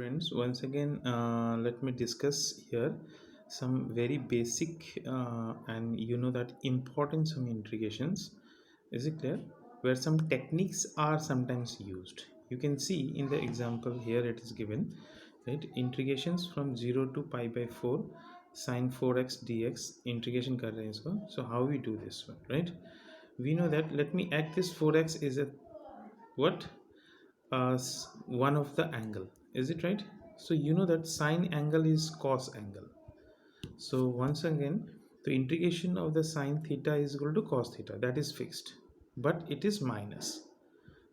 students, once again let me discuss here some very basic and that important some integrations. Is it clear? Where some techniques are sometimes used. You can see in the example here it is given, right? Integrations from 0 to pi by 4 sine 4x dx integration kar rahe hain isko. So how we do this one, right? We know that, let me act this 4x is a what, one of the angle, is it right? So you know that sine angle is cos angle. So once again, the integration of the sine theta is equal to cos theta, that is fixed, but it is minus,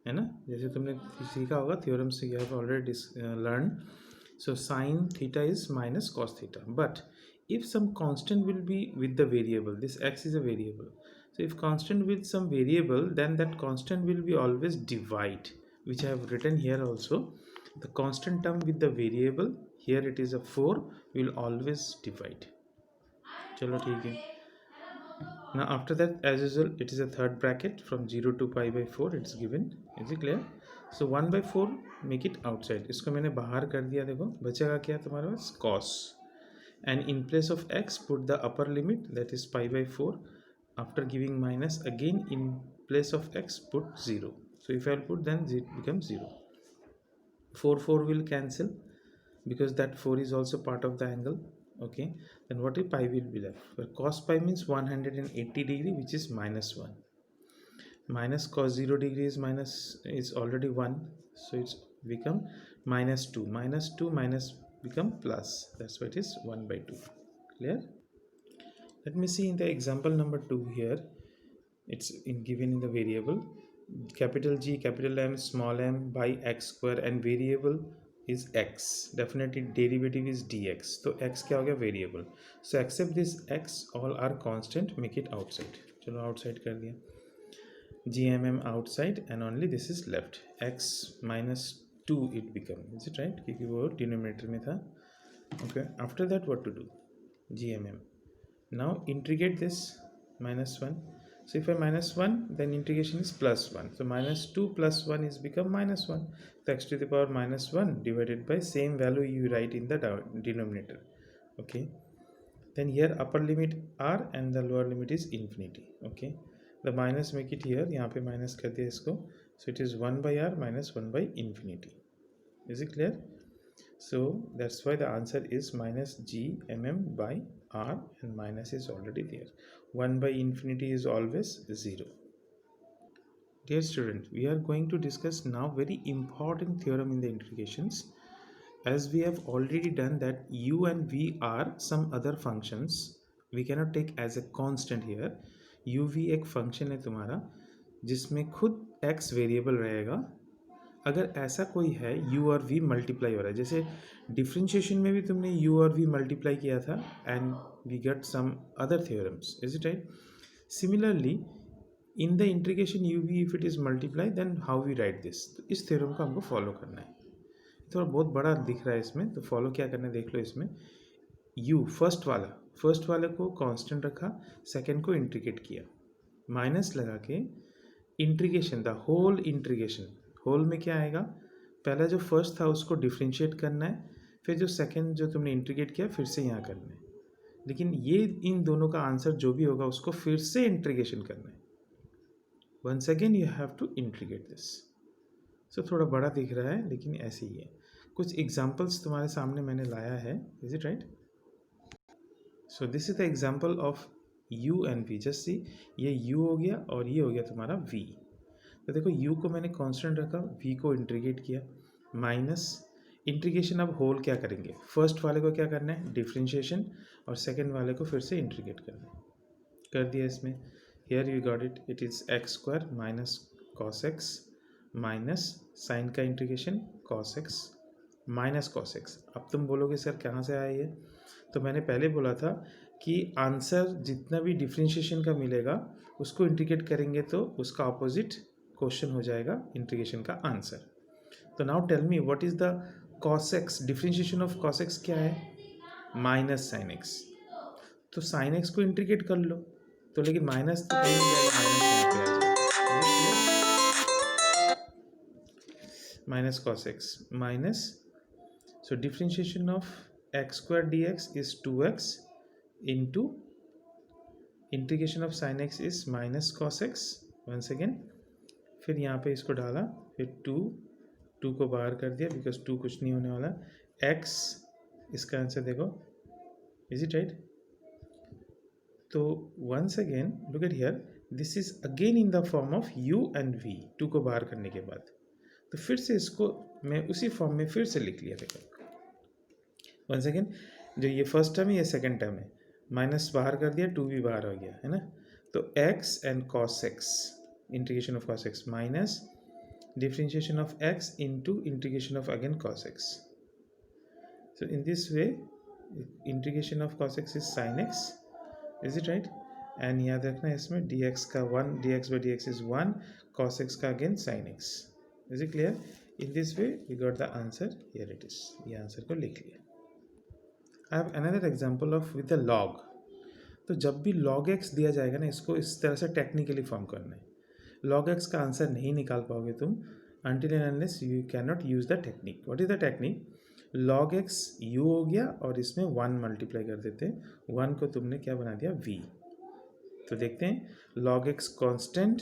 है ना? जैसे तुमने सीखा होगा theorem से, you have already learned. So sine theta is minus cos theta, but if some constant will be with the variable, this x is a variable, so if constant with some variable, then that constant will be always divide, which I have written here also. The constant term with the variable, here it is a 4, will always divide. चलो ठीक है. Now after that, as usual, it is a third bracket from 0 to pi by 4 it's given. Is it clear? So 1 by 4 make it outside. इसको मैंने बाहर कर दिया. देखो बचेगा क्या तुम्हारे पास, cos, and in place of x put the upper limit, that is pi by 4. After giving minus, again in place of x put 0. So if I'll put, then it becomes 0. 4 will cancel because that 4 is also part of the angle. Okay, then what if pi will be left? Well, cos pi means 180 degree, which is minus 1, minus cos 0 degree is already 1, so it's become minus 2, minus become plus, that's why it is 1 by 2. Clear? Let me see in the example number 2 here. It's given in the variable capital G capital M small m by x square, and variable is x, definitely derivative is dx. So x क्या हो गया, variable. So accept this x, all are constant, make it outside. चलो outside कर दिया, gmm outside, and only this is left, x minus 2 it become. Is it right? क्योंकि वो denominator में था. Okay, after that what to do? gmm. Now integrate this minus 1. So if I minus 1, then integration is plus 1. So minus 2 plus 1 is become minus 1. So x to the power minus 1 divided by same value you write in the denominator. Okay. Then here upper limit r and the lower limit is infinity. Okay. The minus make it here. यहाँ पे minus कर दिया इसको. So it is 1 by r minus 1 by infinity. Is it clear? So that's why the answer is minus g mm by r, and minus is already there. 1 by infinity is always 0. Dear student, we are going to discuss now very important theorem in the integrations. As we have already done that u and v are some other functions, we cannot take as a constant here. u v एक function है तुम्हारा जिसमें खुद x variable रहेगा. अगर ऐसा कोई है u और v मल्टीप्लाई हो रहा है, जैसे डिफ्रेंशिएशन में भी तुमने u और v मल्टीप्लाई किया था and we get some other theorems. Is it right? Similarly in the integration u v if it is multiply, then how we write this. तो इस थ्योरम को हमको फॉलो करना है. थोड़ा बहुत बड़ा दिख रहा है इसमें, तो फॉलो क्या करना है देख लो. इसमें u फर्स्ट वाले को कांस्टेंट रखा, सेकंड को इंटीग्रेट किया, माइनस लगा के integration, the whole integration. Whole में क्या आएगा, पहला जो फर्स्ट था उसको डिफ्रेंशिएट करना है, फिर जो सेकंड जो तुमने इंटीग्रेट किया फिर से यहाँ करना है. लेकिन ये इन दोनों का आंसर जो भी होगा उसको फिर से इंटीग्रेशन करना है. Once again you have to integrate this. So थोड़ा बड़ा दिख रहा है लेकिन ऐसे ही है. कुछ एग्जाम्पल्स तुम्हारे सामने मैंने लाया है. Is it right? So this is the example of u and v. Just see, ये u हो गया और ये हो गया तुम्हारा v. तो देखो u को मैंने कांस्टेंट रखा, v को इंटीग्रेट किया, माइनस इंटीग्रेशन. अब होल क्या करेंगे, फर्स्ट वाले को क्या करना है, डिफ्रेंशिएशन, और सेकंड वाले को फिर से इंटीग्रेट करना है. कर दिया इसमें. Here you got it, it is x square minus cos x minus sine का integration cos x minus cos x. अब तुम बोलोगे सर कहाँ से आया ये, तो मैंने पहले बोला था कि आंसर जितना भी डिफ्रेंशिएशन का मिलेगा उसको इंटीग्रेट करेंगे तो उसका ऑपोजिट क्वेश्चन हो जाएगा इंटीग्रेशन का आंसर. तो now tell me what is the cos x, differentiation of cos x क्या है, माइनस साइन एक्स. तो साइन एक्स को इंटीग्रेट कर लो, तो लेकिन माइनस तो कहीं नहीं जाएगा, माइनस यहाँ पे आ जाएगा, minus cos x minus. So So differentiation of x square dx is 2x into integration of sine x is minus cos x once again. फिर यहाँ पे इसको डाला, फिर टू को बाहर कर दिया बिकॉज टू कुछ नहीं होने वाला। एक्स, इसका आंसर देखो, इज इट राइट? तो once again look at here, this is again in the form of u and v, two को बाहर करने के बाद। तो फिर से इसको मैं उसी फॉर्म में फिर से लिख लिया। देखो वंस अगेन, जो ये फर्स्ट टर्म है ये सेकेंड टर्म है, माइनस बाहर कर दिया, टू भी बाहर हो गया है ना। तो x and cos x, integration of cos x minus differentiation of x into integration of again cos x। So in this way integration of cos x is sin x, is it right? And याद रखना है इसमें dx का 1, dx by dx is 1, cos x का again sin x। Is it clear? In this way we got the answer, here it is. ये answer को लिख लिया। I have another example of with the log. तो जब भी log x दिया जाएगा ना, इसको इस तरह से टेक्निकली फॉर्म करना है। log x का आंसर नहीं निकाल पाओगे तुम until and unless you cannot use the technique. What is the technique? log x u हो गया और इसमें 1 मल्टीप्लाई कर देते हैं, 1 को तुमने क्या बना दिया, v। तो देखते हैं log x कांस्टेंट,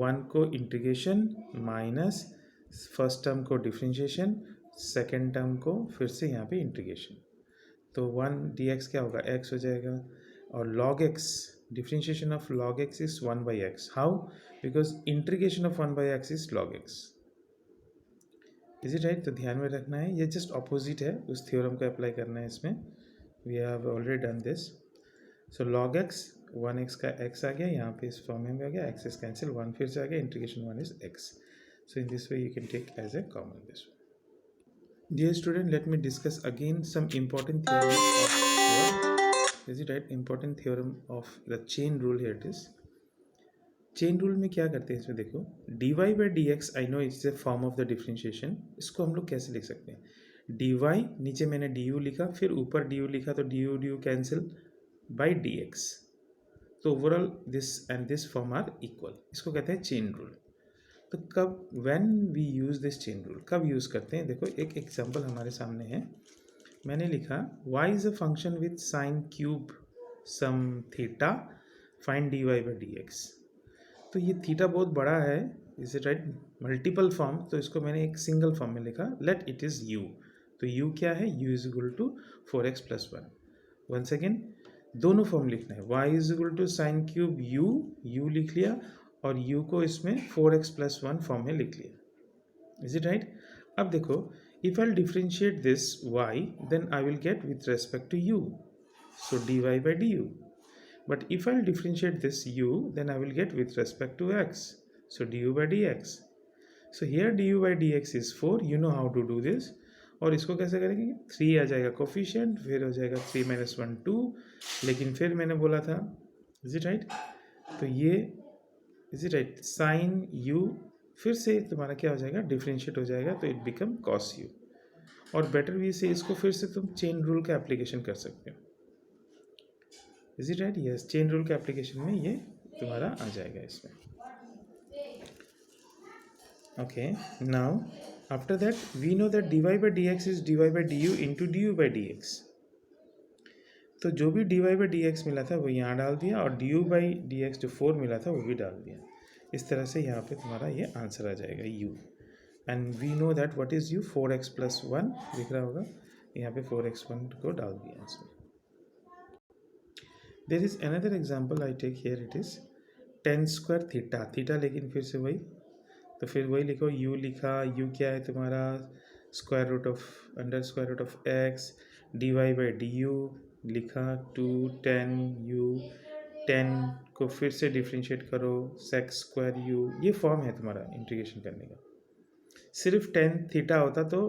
1 को इंटीग्रेशन माइनस फर्स्ट टर्म को डिफरेंशिएशन, सेकेंड टर्म को फिर से यहाँ पे इंटीग्रेशन। तो 1 dx क्या होगा, x हो जाएगा। और log x, differentiation of log x is 1 by x। How? Because integration of 1 by x is log x। Is it right? तो ध्यान में रखना है, ये जस्ट ऑपोजिट है, उस थ्योरम को अप्लाई करना है इसमें। We have already done this. So log x, 1x का x आ गया, यहाँ पे इस फॉर्म में आ गया, x इज कैंसिल, 1 फिर से आ गया, integration 1 is x। So in this way you can take as a common this. Dear student, let me discuss again some important theorem of, is it right, important theorem of the chain rule. Here it is. Chain rule में क्या करते हैं इसमें देखो, dy by dx I know it's a form of the differentiation. इसको हम लोग कैसे लिख सकते हैं, dy, नीचे मैंने du लिखा, फिर ऊपर du लिखा, तो du कैंसिल बाई dx। तो overall this and this form are equal. इसको कहते हैं चेन रूल। तो कब, when we use this chain rule, कब यूज़ करते हैं? देखो एक एग्जांपल हमारे सामने है, मैंने लिखा y is a function with sine cube some theta, find dy by dx। तो ये थीटा बहुत बड़ा है, is it right, multiple form, तो इसको मैंने एक सिंगल फॉर्म में लिखा, लेट इट इज़ u। तो u क्या है, u is equal to 4x + 1। Once again दोनों फॉर्म लिखना है, y is equal to sine cube u लिख लिया, और u को इसमें 4x + 1 फॉर्म में लिख लिया। Is it right? अब देखो, if I differentiate this y, then I will get with respect to u, so dy by du। But if I'll differentiate this u, then I will get with respect to x, so du by dx। So here du by dx is 4, you know how to do this। और इसको कैसे करेंगे, 3 आ जाएगा coefficient, फिर हो जाएगा 3 - 1 2, लेकिन फिर मैंने बोला था, इज इट राइट? तो ये is it right, sine u फिर से तुम्हारा क्या हो जाएगा, डिफरेंशिएट हो जाएगा, तो इट बिकम cos u। और बेटर वे से इसको फिर से तुम चेन रूल का एप्लीकेशन कर सकते हो। Is it right? Yes, chain rule के एप्लीकेशन में ये तुम्हारा आ जाएगा इसमें। Okay, now after that we know that dy by dx is dy by du into du by dx। तो जो भी dy by dx मिला था वो यहाँ डाल दिया, और du by dx जो 4 मिला था वो भी डाल दिया। इस तरह से यहाँ पे तुम्हारा ये आंसर आ जाएगा u। And we know that what is u, 4x + 1 दिख रहा होगा, यहाँ पे 4x1 को डाल दिया इसमें। There is another example I take here, it is tan square theta, theta लेकिन फिर से वही, तो फिर वही लिखो, u लिखा, u क्या है तुम्हारा, square root of x, dy by du लिखा, 2 tan u, 10 को फिर से डिफ्रेंशिएट करो, sec square u, ये फॉर्म है तुम्हारा इंटीग्रेशन करने का। सिर्फ tan थीटा होता तो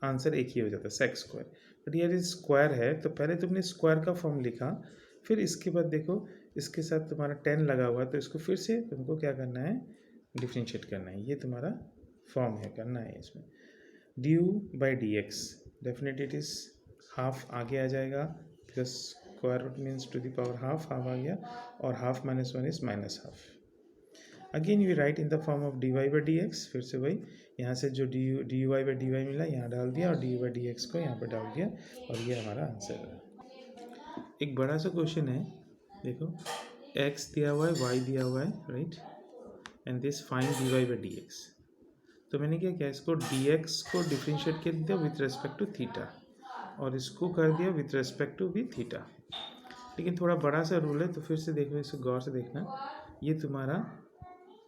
आंसर एक ही हो जाता, sec स्क्वायर, बट ये स्क्वायर है, तो पहले तुमने स्क्वायर का फॉर्म लिखा, फिर इसके बाद देखो इसके साथ तुम्हारा 10 लगा हुआ है, तो इसको फिर से तुमको क्या करना है, डिफरेंशिएट करना है। ये तुम्हारा फॉर्म है, करना है इसमें। du by dx, definitely it is half आगे आ जाएगा, because square root means to the power half, half आ गया, और half - 1 is -1/2। Again we write in the form of d y by d x, फिर से वही यहाँ से जो d y by d y मिला यहाँ डाल दिया और डी वाई डी एक्स को यहाँ पर डाल दिया और ये हमारा आंसर है। एक बड़ा सा क्वेश्चन है, देखो x दिया हुआ है, y दिया हुआ है, right, and this find d y by d x. तो मैंने क्या किया, इसको डी एक्स को डिफ्रेंशिएट कर दिया विथ रेस्पेक्ट टू थीटा और इसको कर दिया विथ रेस्पेक्ट टू भी थीटा। लेकिन थोड़ा बड़ा सा रूल है तो फिर से देखो, इसको गौर से देखना। ये तुम्हारा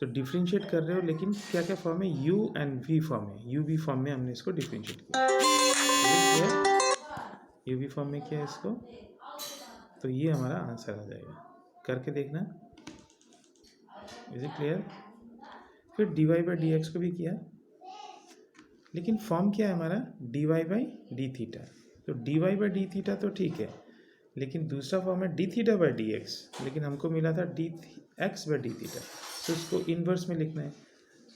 तो डिफ्रेंशिएट कर रहे हो, लेकिन क्या क्या फॉर्म है, u एंड v फॉर्म है, u v फॉर्म में हमने इसको डिफ्रेंशिएट किया, u v फॉर्म में किया है इसको, तो ये हमारा आंसर आ जाएगा। करके देखना, इज इट क्लियर। फिर d y by d x को भी किया, लेकिन फॉर्म क्या है हमारा, d y by d theta. तो d y by d theta तो ठीक है, लेकिन दूसरा फॉर्म है d theta by d x, लेकिन हमको मिला था d x by d theta, तो इसको इन्वर्स में लिखना है।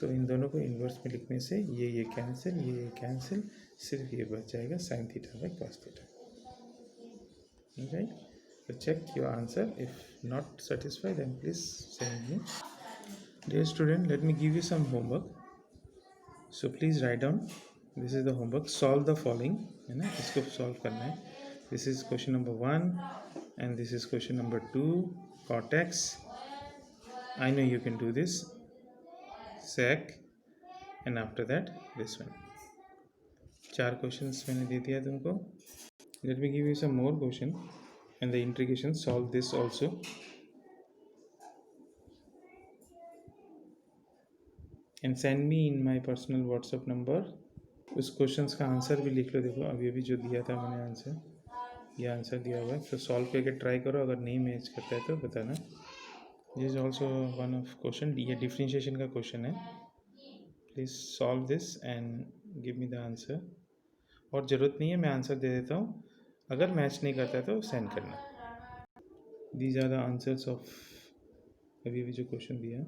तो इन दोनों को इन्वर्स में लिखने से ये कैंसिल, ये कैंसिल, सिर्फ ये बच जाएगा sine theta by cos theta, right. तो check your answer, if not satisfied then please send me. Dear student, let me give you some homework, so please write down, this is the homework, solve the following, है ना, इसको solve करना है। This is question number 1 and this is question number 2, cot x, I know you can do this, sec, and after that this one। 4 questions मैंने दे दिया तुमको। Let me give you some more question and the integration, solve this also। and send me in my personal WhatsApp number। उस questions का answer भी लिख लो, देखो अभी अभी जो दिया था मैंने आंसर, ये आंसर दिया हुआ है, तो सॉल्व करके ट्राई करो, अगर नहीं मैच करता है तो बताना। This is also one of question, ये डिफ्रेंशिएशन का क्वेश्चन है, please solve this and give me the answer. और ज़रूरत नहीं है, मैं आंसर दे देता हूँ, अगर मैच नहीं करता है तो सेंड करना। These are the answers of अभी अभी जो क्वेश्चन दिया।